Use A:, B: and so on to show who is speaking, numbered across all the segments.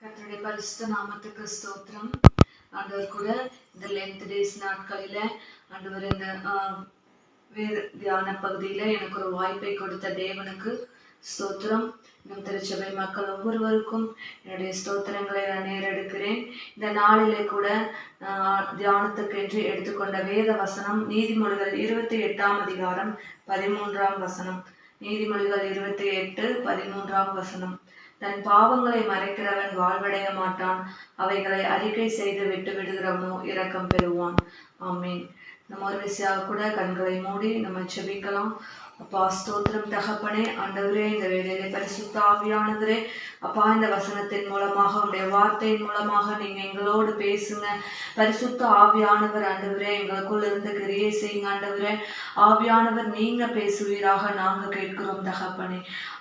A: கர்த்தருடைய பரிசுத்த நாமத்துக்கு ஸ்தோத்திரம். ஆண்டவர் கூட இந்த லென்த் டேஸ் நாட்களில ஆண்டவர் இந்த வேத தியான பகுதியில எனக்கு ஒரு வாய்ப்பை கொடுத்த தேவனுக்கு ஸ்தோத்திரம். நம் திருச்சபை மக்கள் ஒவ்வொருவருக்கும் என்னுடைய ஸ்தோத்திரங்களை நான் நேரெடுக்கிறேன். இந்த நாளிலே கூட தியானத்துக்கென்று எடுத்துக்கொண்ட வேத வசனம் நீதிமொழிகள் 28ஆம் அதிகாரம் 13ஆம் வசனம். நீதிமொழிகள் 28:13ஆம் வசனம். தன் பாவங்களை மறைக்கிறவன் வாழ்வடைய மாட்டான், அவைகளை அறிக்கை செய்து விட்டு விடுகிறவனோ இரக்கம் பெறுவான். ஆமீன். நம்ம ஒரு விஷயம் கூட கண்களை மூடி நம்ம செபிக்கலாம். அப்பா ஸ்தோத்திரம் தகப்பனே, ஆண்டவரே, இந்த வேளையிலே பரிசுத்த ஆவியானவரே, அப்பா இந்த வசனத்தின் மூலமாக உங்களுடைய வார்த்தையின் மூலமாக நீங்க எங்களோடு பேசுங்க. பரிசுத்த ஆவியானவர் ஆண்டவரே எங்களுக்குள்ள இருந்து கிரியை செய்யுங்க. ஆண்டவரே ஆவியானவர் நீங்க பேசுவீராக நாங்க கேட்கிறோம் தகப்பனே.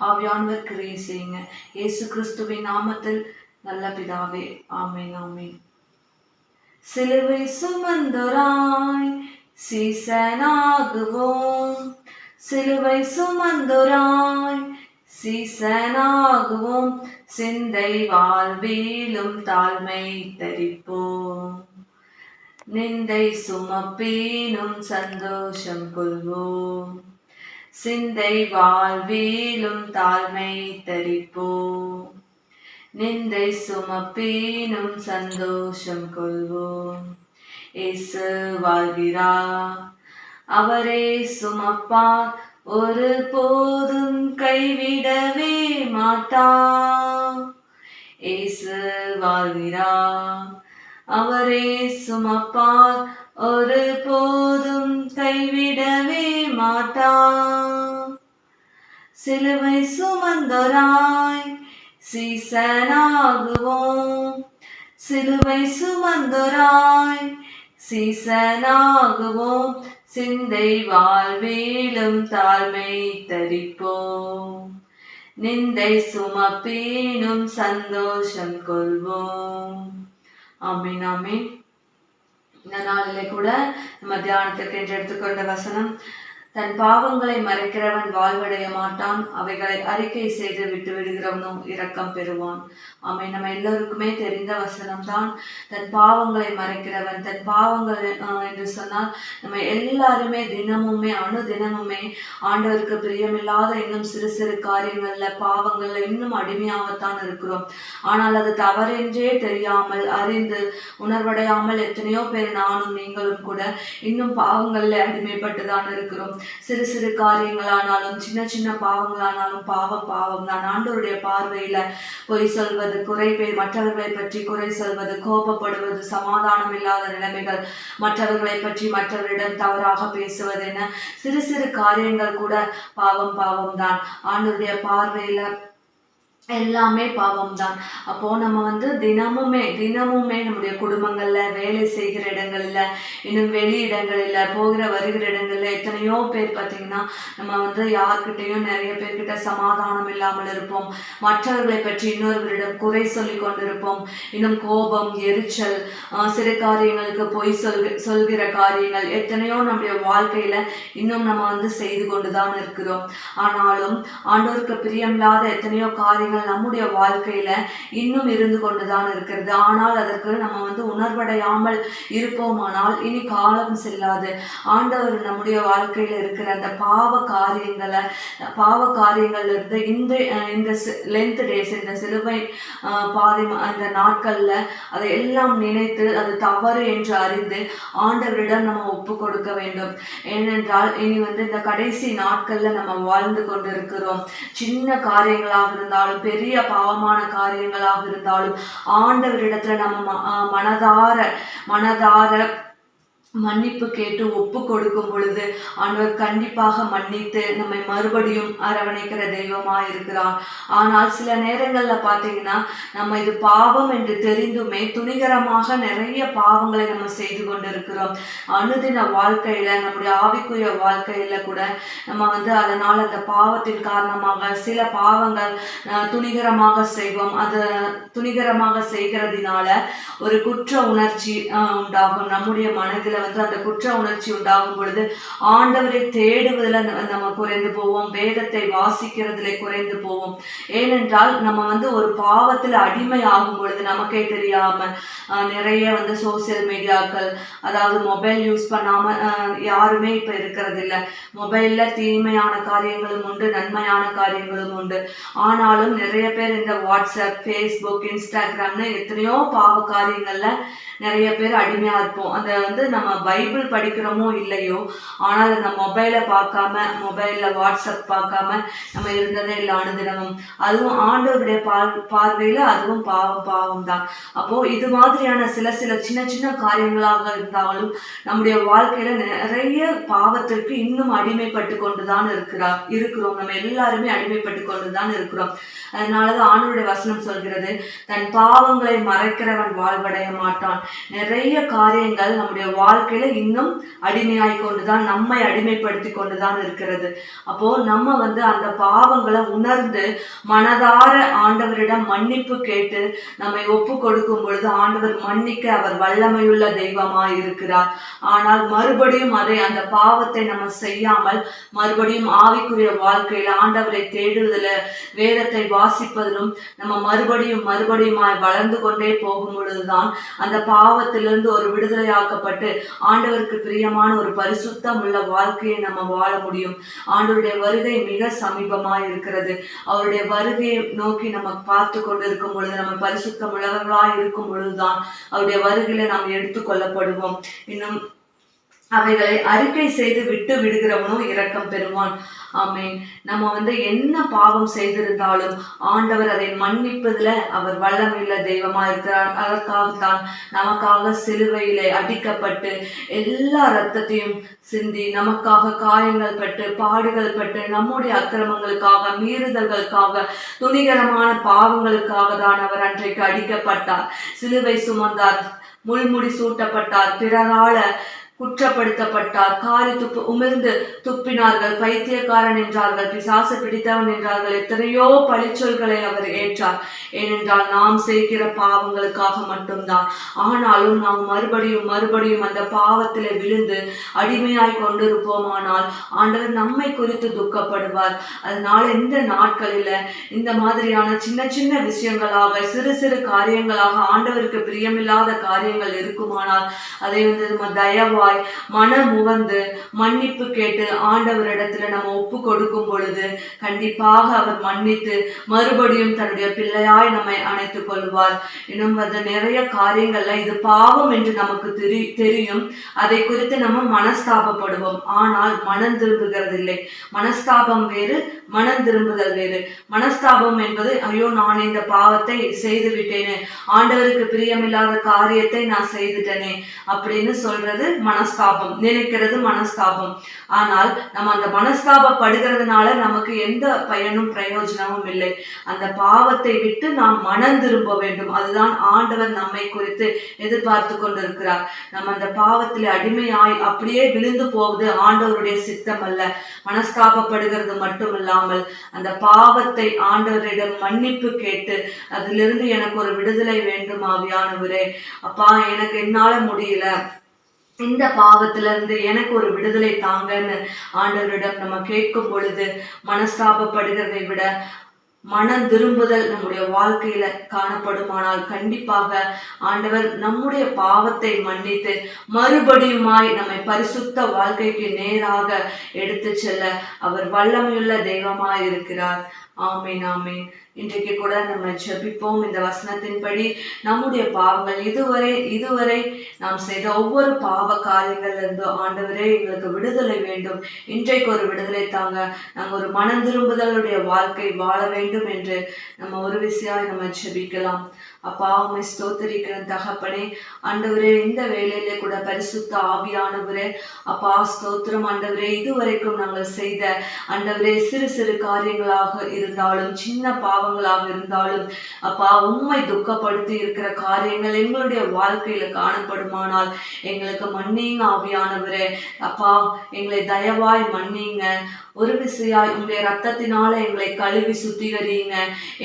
A: ஆவியானவர் கிரியை செய்யுங்க. இயேசு கிறிஸ்துவின் நாமத்தில் நல்ல பிதாவே, ஆமீன் ஆமீன். சிலுவை சுமந்தோராய் சீசனாகுவோம், சிலுவை சுமந்தோராய் சீசனாகுவோம், சிந்தை வாழ்விலும் தாழ்மை தரிப்போம், நிந்தை சுமப்பீனும் சந்தோஷம் கொள்வோம், சிந்தை வாழ்விலும் தாழ்மை தரிப்போம், நிந்தை சுமப்பீனும் சந்தோஷம் கொள்வோம். இயேசு வாழ்கிறார், அவரே சுமப்பார், ஒரு போதும் கைவிடவே மாட்டார். இயேசு வாழ்கிறார், அவரே சுமப்பார், ஒரு போதும் கைவிடவே மாட்டார். சிலுவை சுமந்தோராய் சீசனாகுவோம், சிலுவை சுமந்தோராய் சீசனாகுவோம், சிந்தை வாழ்விலும் தாழ்மை தரிப்போம், நிந்தை சுமப்பீனும் சந்தோஷம் கொள்வோம். ஆமீன் ஆமீன். இந்த நாளிலே கூட நம்ம தியானத்துக்கு என்று எடுத்துக்கொண்ட வசனம், தன் பாவங்களை மறைக்கிறவன் வாழ்வடைய மாட்டான், அவைகளை அறிக்கை செய்து விட்டு விடுகிறவனோ இரக்கம் பெறுவான். ஆமை நம்ம எல்லோருக்குமே தெரிந்த வசனம் தான். தன் பாவங்களை மறைக்கிறவன், தன் பாவங்கள் என்று சொன்னால் நம்ம எல்லாருமே தினமுமே தினமுமே ஆண்டவருக்கு பிரியமில்லாத இன்னும் சிறு சிறு காரியங்கள்ல பாவங்கள்ல இன்னும் அடிமையாகத்தான் இருக்கிறோம். ஆனால் அது தவறென்றே தெரியாமல் அறிந்து உணர்வடையாமல் எத்தனையோ பேர் நானும் நீங்களும் கூட இன்னும் பாவங்கள்ல அடிமைப்பட்டுதான் இருக்கிறோம். சிறு சிறு காரியங்களானாலும் சின்ன சின்ன பாவங்களானாலும் பாவம் தான். ஆண்டவருடைய பார்வையில பொய் சொல்வது, மற்றவர்களை பற்றி குறை சொல்வது, கோபப்படுவது, சமாதானம் இல்லாத நிலைமைகள், மற்றவர்களை பற்றி மற்றவரிடம் தவறாக பேசுவது என சிறு சிறு காரியங்கள் கூட பாவம் தான். ஆண்டவருடைய பார்வையில எல்லாமே பாவம் தான். அப்போ நம்ம தினமுமே நம்முடைய குடும்பங்கள்ல, வேலை செய்கிற இடங்கள்ல, இன்னும் வெளி இடங்களில் போகிற வருகிற இடங்கள்ல எத்தனையோ பேர் பார்த்தீங்கன்னா நம்ம யார்கிட்டையும் நிறைய பேர்கிட்ட சமாதானம் இல்லாமல் இருப்போம். மற்றவர்களை பற்றி இன்னொருவரிடம் குறை சொல்லி கொண்டிருப்போம். இன்னும் கோபம், எரிச்சல், சிறு காரியங்களுக்கு பொய் சொல்கிற காரியங்கள் எத்தனையோ நம்முடைய வாழ்க்கையில இன்னும் நம்ம செய்து கொண்டுதான் இருக்கிறோம். ஆனாலும் ஆண்டவருக்கு பிரியமில்லாத எத்தனையோ காரியங்கள் நம்முடைய வாழ்க்கையில இன்னும் இருந்து கொண்டுதான் இருக்கிறது. ஆனால் அதற்கு நம்ம உணர்வடையாமல் இருப்போமானால் இனி காலம் செல்லாது. ஆண்டவர் நம்முடைய வாழ்க்கையில இருக்கிற அந்த பாவ காரியங்கள்ல இருந்து இந்த லென்த் டேஸ், இந்த சிலுவை பாதை, அந்த நாட்கள்ல அதை எல்லாம் நினைத்து அது தவறு என்று அறிந்து ஆண்டவரிடம் நம்ம ஒப்பு கொடுக்க வேண்டும். ஏனென்றால் இனி இந்த கடைசி நாட்கள்ல நம்ம வாழ்ந்து கொண்டிருக்கிறோம். சின்ன காரியங்களாக இருந்தாலும் பெரிய பாவமான காரியங்களாக இருந்தாலும் ஆண்டவரிடத்துல நம்ம மனதார மன்னிப்பு கேட்டு ஒப்பு கொடுக்கும் பொழுது ஆண்டவர் கண்டிப்பாக மன்னித்து நம்மை மறுபடியும் அரவணைக்கிற தெய்வமா இருக்கிறார். ஆனால் சில நேரங்கள்ல பாத்தீங்கன்னா நம்ம இது பாவம் என்று தெரிந்துமே துணிகரமாக நிறைய பாவங்களை நம்ம செய்து கொண்டிருக்கிறோம். அனுதின வாழ்க்கையில, நம்முடைய ஆவிக்குரிய வாழ்க்கையில கூட நம்ம அதனால அந்த பாவத்தின் காரணமாக சில பாவங்கள் துணிகரமாக செய்வோம். அது துணிகரமாக செய்கிறதுனால ஒரு குற்ற உணர்ச்சி உண்டாகும். நம்முடைய மனதில வந்து அந்த குற்ற உணர்ச்சி உண்டாகும் பொழுது ஆண்டவரை தேடுவதில் நம்ம குறைந்து போவோம், வேதத்தை வாசிக்கிறதுல குறைந்து போவோம். ஏனென்றால் நம்ம வந்து ஒரு பாவத்துல அடிமை ஆகும் பொழுது நமக்கே தெரியாம நிறைய வந்து சோசியல் மீடியாக்கள், அதாவது மொபைல் யூஸ் பண்ணாம யாருமே இப்ப இருக்கிறது இல்ல. மொபைல்ல தீமையான காரியங்களும் உண்டு, நன்மையான காரியங்களும் உண்டு. ஆனாலும் நிறைய பேர் இந்த வாட்ஸ்அப், ஃபேஸ்புக், இன்ஸ்டாகிராம்னு எத்தனையோ பாவ காரியங்கள்ல நிறைய பேர் அடிமையா இருப்போம். அந்த வந்து நம்ம பைபிள் படிக்கிறோமோ இல்லையோ, ஆனால் அந்த மொபைலை பார்க்காம, மொபைல்ல வாட்ஸ்அப் பார்க்காம நம்ம இருந்ததே இல்லை அனுதினமும். அதுவும் ஆண்டவருடைய பார்வையில அதுவும் பாவம் தான். அப்போ இது மாதிரியான சில சின்ன சின்ன காரியங்களாக இருந்தாலும் நம்முடைய வாழ்க்கையில நிறைய பாவத்திற்கு இன்னும் அடிமைப்பட்டு கொண்டுதான் இருக்கிறோம். நம்ம எல்லாருமே அடிமைப்பட்டு கொண்டுதான் இருக்கிறோம். அதனாலதான் ஆண்டவருடைய வசனம் சொல்கிறது, தன் பாவங்களை மறைக்கிறவன் வாழ்வடைய மாட்டான். நிறைய காரியங்கள் நம்முடைய வாழ்க்கையில இன்னும் அடிமையாய் கொண்டுதான், நம்மை அடிமைப்படுத்தி கொண்டுதான் இருக்கிறது. அப்போ நம்ம வந்து அந்த பாவங்களை உணர்ந்து மனதார ஆண்டவரிடம் மன்னிப்பு கேட்டு நம்மை ஒப்பு கொடுக்கும் பொழுது ஆண்டவர் மன்னிக்க அவர் வல்லமையுள்ள தெய்வமாய் இருக்கிறார். ஆனால் மறுபடியும் அந்த பாவத்தை நம்ம செய்யாமல் மறுபடியும் ஆவிக்குரிய வாழ்க்கையில ஆண்டவரை தேடுவதில், வேதத்தை வாசிப்பதிலும் நம்ம மறுபடியுமாய் வளர்ந்து கொண்டே போகும் பொழுதுதான் அந்த பாவத்திலிருந்து ஒரு விடுதலையாக்கப்பட்டு ஆண்டவருக்கு பிரியமான ஒரு பரிசுத்தம் உள்ள வாழ்க்கையை நம்ம வாழ முடியும். ஆண்டவருடைய வருகை மிக சமீபமாய் இருக்கிறது. அவருடைய வருகையை நோக்கி நம்ம பார்த்து கொண்டு இருக்கும் பொழுது, நம்ம பரிசுத்தம் உள்ளவர்களாய் இருக்கும் பொழுதுதான் அவருடைய வருகையில நாம் எடுத்துக்கொள்ளப்படுவோம். இன்னும் அவைகளை அறிக்கை செய்து விட்டு விடுகிறவனோ இரக்கம் பெறுவான். ஆமேன். நம்ம வந்து என்ன பாவம் செய்திருந்தாலும் ஆண்டவர் அதை மன்னிப்பதுல அவர் வல்லமையுள்ள தெய்வமா இருக்கிறார். அதற்காகத்தான் நமக்காக சிலுவையிலே அடிக்கப்பட்டு எல்லா இரத்தத்தையும் சிந்தி நமக்காக காயங்கள் பட்டு பாடுகள் பட்டு நம்முடைய அக்கிரமங்களுக்காக, மீறுதல்களுக்காக, துணிகரமான பாவங்களுக்காக தான் அவர் அன்றைக்கு அடிக்கப்பட்டார், சிலுவை சுமந்தார், முள்முடி சூட்டப்பட்டார், பிறரால குற்றப்படுத்தப்பட்டார், காரி உமிழ்ந்து துப்பினார்கள், பைத்தியக்காரன் என்றார்கள், பிசாசு பிடித்தவன் என்றார்கள், எத்தனையோ பழிச்சொல்களை அவர் ஏற்றார். ஏனென்றால் நாம் செய்கிற பாவங்களுக்காக மட்டும்தான். ஆனாலும் நாம் மறுபடியும் அந்த பாவத்திலே விழுந்து அடிமையாய் கொண்டிருப்போமானால் ஆண்டவர் நம்மை குறித்து துக்கப்படுவார். அதனால இந்த நாட்களில இந்த மாதிரியான சின்ன சின்ன விஷயங்களாக, சிறு காரியங்களாக ஆண்டவருக்கு பிரியமில்லாத காரியங்கள் இருக்குமானால் அதை வந்து நம்ம தயவாய் மனம் உவந்து மன்னிப்பு கேட்டு ஆண்டவரிடத்துல நம்ம ஒப்பு கொடுக்கும் பொழுது கண்டிப்பாக அவர் மன்னித்து மறுபடியும் தன்னுடைய பிள்ளையாய் நம்மை அணைத்துக் கொள்வார். இன்னும் வந்து நிறைய காரியங்கள்ல இது பாவம் என்று நமக்கு தெரியும். அதை குறித்து நம்ம மனஸ்தாபப்படுவோம். ஆனால் மனம் திரும்புகிறது இல்லை. மனஸ்தாபம் வேறு, மனம் திரும்புதல் வேறு. மனஸ்தாபம் என்பது, ஐயோ நான் இந்த பாவத்தை செய்து விட்டேனே, ஆண்டவருக்கு பிரியமில்லாத காரியத்தை நான் செய்துட்டேனே அப்படின்னு சொல்றது மனஸ்தாபம், நினைக்கிறது மனஸ்தாபம். ஆனால் நம்ம அந்த மனஸ்தாபப்படுகிறதுனால நமக்கு எந்த பயனும் பிரயோஜனமும் இல்லை. அந்த பாவத்தை விட்டு நாம் மனம் திரும்ப வேண்டும். அதுதான் ஆண்டவர் நம்மை குறித்து எதிர்பார்த்து கொண்டிருக்கிறார். நம்ம அந்த பாவத்திலே அடிமையாய் அப்படியே விழுந்து போவது ஆண்டவருடைய சித்தம் அல்ல. மனஸ்தாபப்படுகிறது மட்டும் இல்லாமல் அந்த பாவத்தை ஆண்டவரிடம் மன்னிப்பு கேட்டு அதிலிருந்து எனக்கு ஒரு விடுதலை வேண்டும் ஆவியானவரே, அப்பா எனக்கு என்னால முடியல, இந்த பாவத்திலிருந்து எனக்கு ஒரு விடுதலை தாங்கன்னு ஆண்டவரிடம் நம்ம கேட்கும் பொழுது மனஸ்தாபப்படுகிறதை விட மனம் திரும்புதல் நம்முடைய வாழ்க்கையில காணப்படுமானால் கண்டிப்பாக ஆண்டவர் நம்முடைய பாவத்தை மன்னித்து மறுபடியுமாய் நம்மை பரிசுத்த வாழ்க்கைக்கு நேராக எடுத்து செல்ல அவர் வல்லமையுள்ள தெய்வமாய் இருக்கிறார். ஆமீன், ஆமீன். இன்றைக்கு கூட நம்ம ஜெபிப்போம். இந்த வசனத்தின்படி நம்முடைய பாவங்கள் இதுவரை நாம் செய்த ஒவ்வொரு பாவ காரியங்கள்ல இருந்து ஆண்டவரே எங்களுக்கு விடுதலை வேண்டும், இன்றைக்கு ஒரு விடுதலை தாங்க, நாங்கள் ஒரு மனம் திரும்புதலுடைய வாழ்க்கை வாழ வேண்டும் என்று நம்ம ஒரு விசையாய் நம்ம ஜெபிக்கலாம். அப்பா உம்மை ஸ்தோத்திரிக்கிறேன் தகப்பனே. ஆண்டவரே இந்த வேளையிலே கூட பரிசுத்த ஆவியானவரே, அப்பா ஸ்தோத்திரம் ஆண்டவரே. இதுவரைக்கும் நாங்கள் செய்த ஆண்டவரே சிறு காரியங்களாக இருந்தாலும் சின்ன பாவங்களாக இருந்தாலும் அப்பா உம்மை துக்கப்படுத்தி இருக்கிற காரியங்கள் எங்களுடைய வாழ்க்கையில காணப்படுமானால் எங்களுக்கு மன்னிங்க ஆவியானவரே. அப்பா எங்களை தயவாய் மன்னிங்க. ஒரு விசையாய் உங்களுடைய ரத்தத்தினால எங்களை கழுவி சுத்திகரிங்க,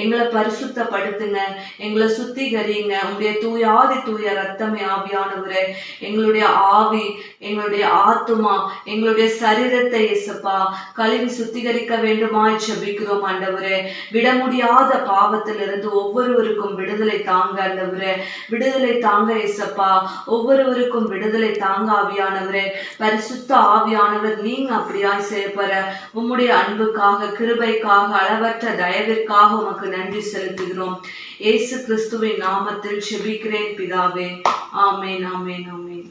A: எங்களை பரிசுத்தப்படுத்துங்க, எங்களை சுத்திகரிங்க. உங்களுடைய தூயாதி தூய ரத்தமே ஆவியானவரே, எங்களுடைய ஆவி, எங்களுடைய ஆத்துமா, எங்களுடைய சரீரத்தை இயேசப்பா கழுவி சுத்திகரிக்க வேண்டுமாய் ஜெபிக்கிறோம் ஆண்டவரே. விட முடியாத பாவத்திலிருந்து ஒவ்வொருவருக்கும் விடுதலை தாங்க ஆண்டவரே, விடுதலை தாங்க இயேசப்பா, ஒவ்வொருவருக்கும் விடுதலை தாங்க ஆவியானவரே. பரிசுத்த ஆவியானவர் நீங்க அப்படியாய் செய்யப்பற உம்முடைய அன்புக்காக, கிருபைக்காக, அளவற்ற தயவிற்காக உமக்கு நன்றி செலுத்துகிறோம். இயேசு கிறிஸ்துவின் நாமத்தில் ஜெபிக்கிறேன் பிதாவே. ஆமென், ஆமென், ஆமென்.